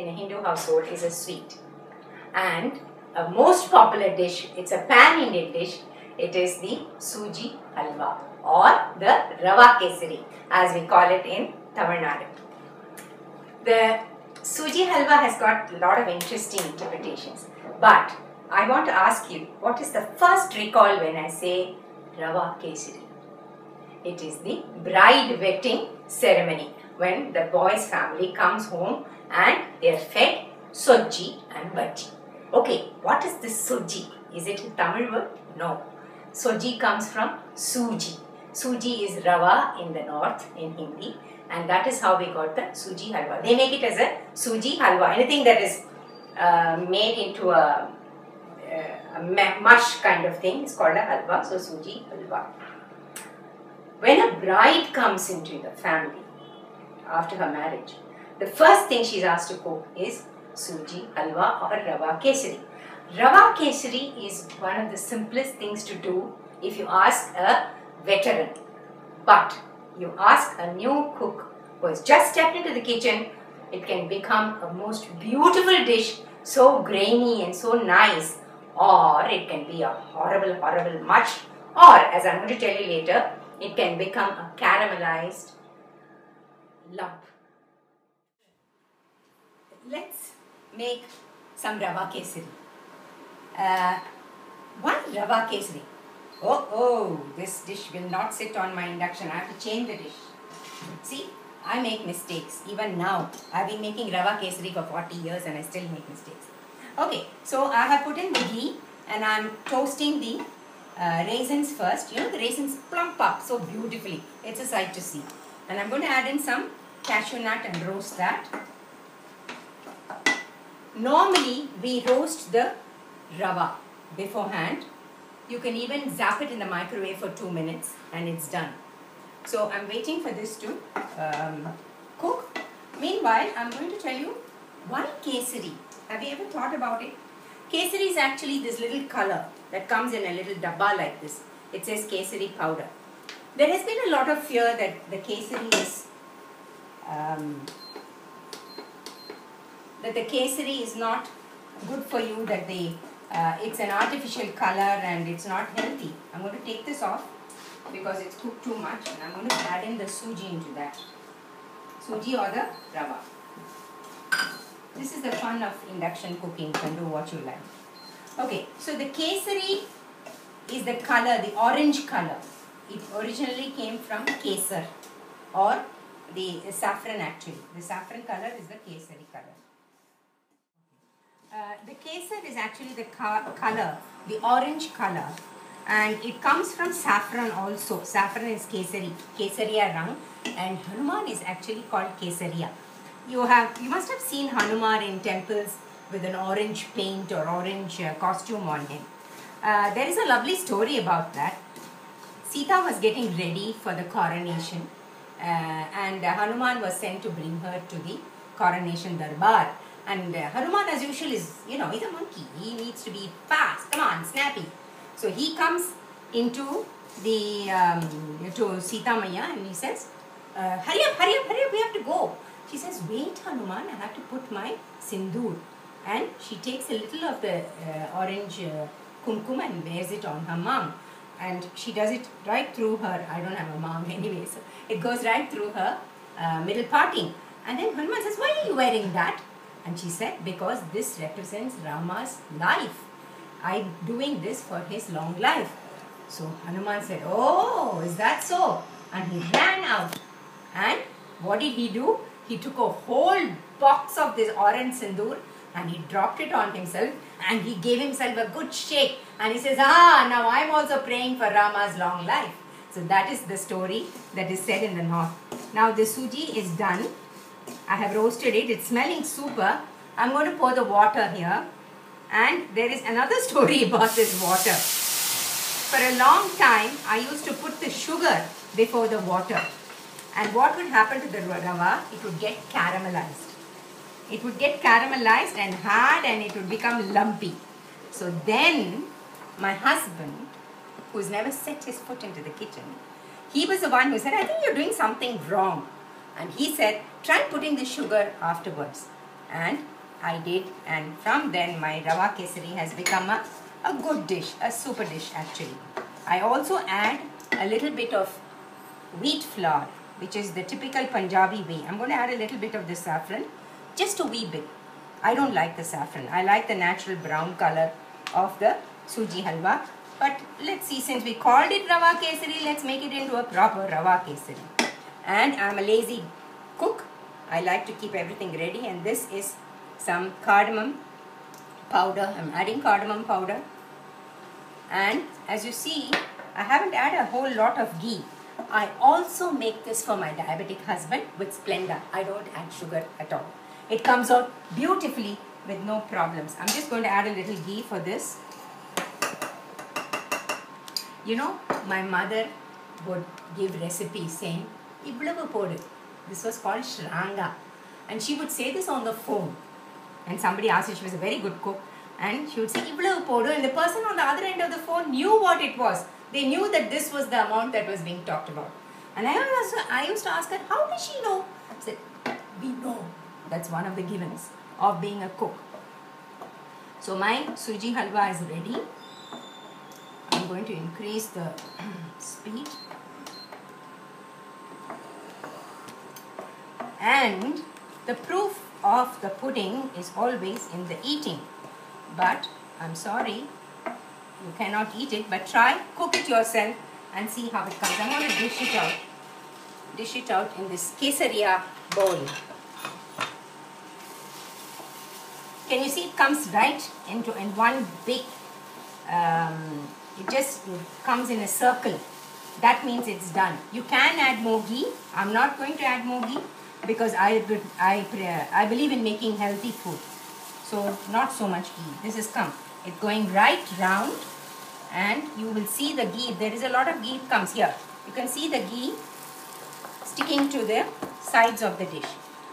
in a Hindu household is a sweet. And a most popular dish, it's a pan-Indian dish, it is the suji halwa or the rava kesari as we call it in Tamil Nadu. The suji halwa has got a lot of interesting interpretations, but I want to ask you, what is the first recall when I say rava kesari? It is the bride wedding ceremony when the boy's family comes home and they are fed soji and bhaji. Okay, what is this soji? Is it a Tamil word? No. Soji comes from suji. Suji is rava in the north in Hindi, and that is how we got the suji halwa. They make it as a suji halwa. Anything that is made into a mush kind of thing is called a halwa, so suji halwa. When a bride comes into the family after her marriage, the first thing she is asked to cook is suji halwa or rava kesari. Rava kesari is one of the simplest things to do if you ask a veteran. But you ask a new cook who has just stepped into the kitchen, it can become a most beautiful dish, so grainy and so nice, or it can be a horrible, horrible mush, or as I'm going to tell you later, it can become a caramelized lump. Let's make some rava kesari. One rava kesari. Oh, this dish will not sit on my induction. I have to change the dish. See, I make mistakes. Even now, I've been making rava kesari for 40 years and I still make mistakes. Okay, so I have put in the ghee and I'm toasting the raisins first. You know, the raisins plump up so beautifully. It's a sight to see. And I'm going to add in some cashew nut and roast that. Normally, we roast the rava beforehand. You can even zap it in the microwave for 2 minutes and it's done. So I'm waiting for this to cook. Meanwhile, I'm going to tell you why kesari. Have you ever thought about it? Kesari is actually this little color that comes in a little dabba like this. It says kesari powder. There has been a lot of fear that the kesari is not good for you, that it's an artificial color and it's not healthy. I'm going to take this off because it's cooked too much, and I'm going to add in the suji into that. Suji or the rava. This is the fun of induction cooking. You can do what you like. Okay, so the kesari is the color, the orange color. It originally came from kesar or the saffron actually. The saffron color is the kesari color. The kesar is actually the color, the orange color, and it comes from saffron also. Saffron is kesari, kesariya rang, and Hanuman is actually called kesariya. You must have seen Hanuman in temples with an orange paint or orange costume on him. There is a lovely story about that. Sita was getting ready for the coronation, and Hanuman was sent to bring her to the coronation darbar. And Hanuman, as usual, is, he's a monkey. He needs to be fast, come on, snappy. So he comes into the, to Sita Maya and he says, hurry up, we have to go. She says, wait Hanuman, I have to put my sindoor. And she takes a little of the orange kumkum and wears it on her mom. And she does it right through her, I don't have a mom anyway, so it goes right through her middle parting. And then Hanuman says, why are you wearing that? And she said, because this represents Rama's life. I'm doing this for his long life. So Hanuman said, oh, is that so? And he ran out. And what did he do? He took a whole box of this orange sindoor and he dropped it on himself and he gave himself a good shake. And he says, now I'm also praying for Rama's long life. So that is the story that is said in the north. Now the suji is done. I have roasted it. It's smelling super. I'm going to pour the water here. And there is another story about this water. For a long time, I used to put the sugar before the water. And what would happen to the rava? It would get caramelized. It would get caramelized and hard and it would become lumpy. So then, my husband, who's never set his foot into the kitchen, he was the one who said, I think you're doing something wrong. And he said, try putting the sugar afterwards. And I did, and from then my rava kesari has become a good dish, a super dish actually. I also add a little bit of wheat flour, which is the typical Punjabi way. I'm going to add a little bit of the saffron, just a wee bit. I don't like the saffron. I like the natural brown color of the suji halwa. But let's see, since we called it rava kesari, let's make it into a proper rava kesari. And I'm a lazy cook. I like to keep everything ready, and this is some cardamom powder. I'm adding cardamom powder. And as you see, I haven't added a whole lot of ghee. I also make this for my diabetic husband with Splenda. I don't add sugar at all. It comes out beautifully with no problems. I'm just going to add a little ghee for this. You know, my mother would give recipes saying, "Ivlavu podu." This was called shranga. And she would say this on the phone. And somebody asked her, she was a very good cook. And she would say, "Ivlavu podu." And the person on the other end of the phone knew what it was. They knew that this was the amount that was being talked about. And I used to ask her, how does she know? I said, we know. That's one of the givens of being a cook. So my suji halwa is ready. I'm going to increase the speed. And the proof of the pudding is always in the eating. But I'm sorry, you cannot eat it, but try, cook it yourself and see how it comes. I'm going to dish it out. Dish it out in this kesaria bowl. Can you see it comes right in one big, it comes in a circle. That means it's done. You can add more ghee. I'm not going to add more ghee because I believe in making healthy food. So not so much ghee. This is it's going right round, and you will see the ghee. There is a lot of ghee comes here. You can see the ghee sticking to the sides of the dish.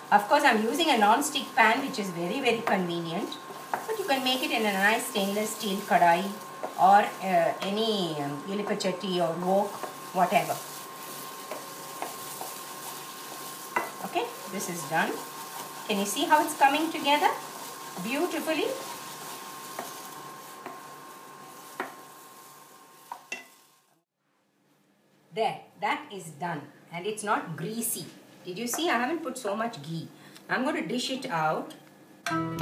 Of course, I'm using a non-stick pan, which is very, very convenient. But you can make it in a nice stainless steel kadai or any ilipachatti or wok, whatever. Okay, this is done. Can you see how it's coming together beautifully? There, that is done, and it's not greasy. Did you see? I haven't put so much ghee. I'm going to dish it out and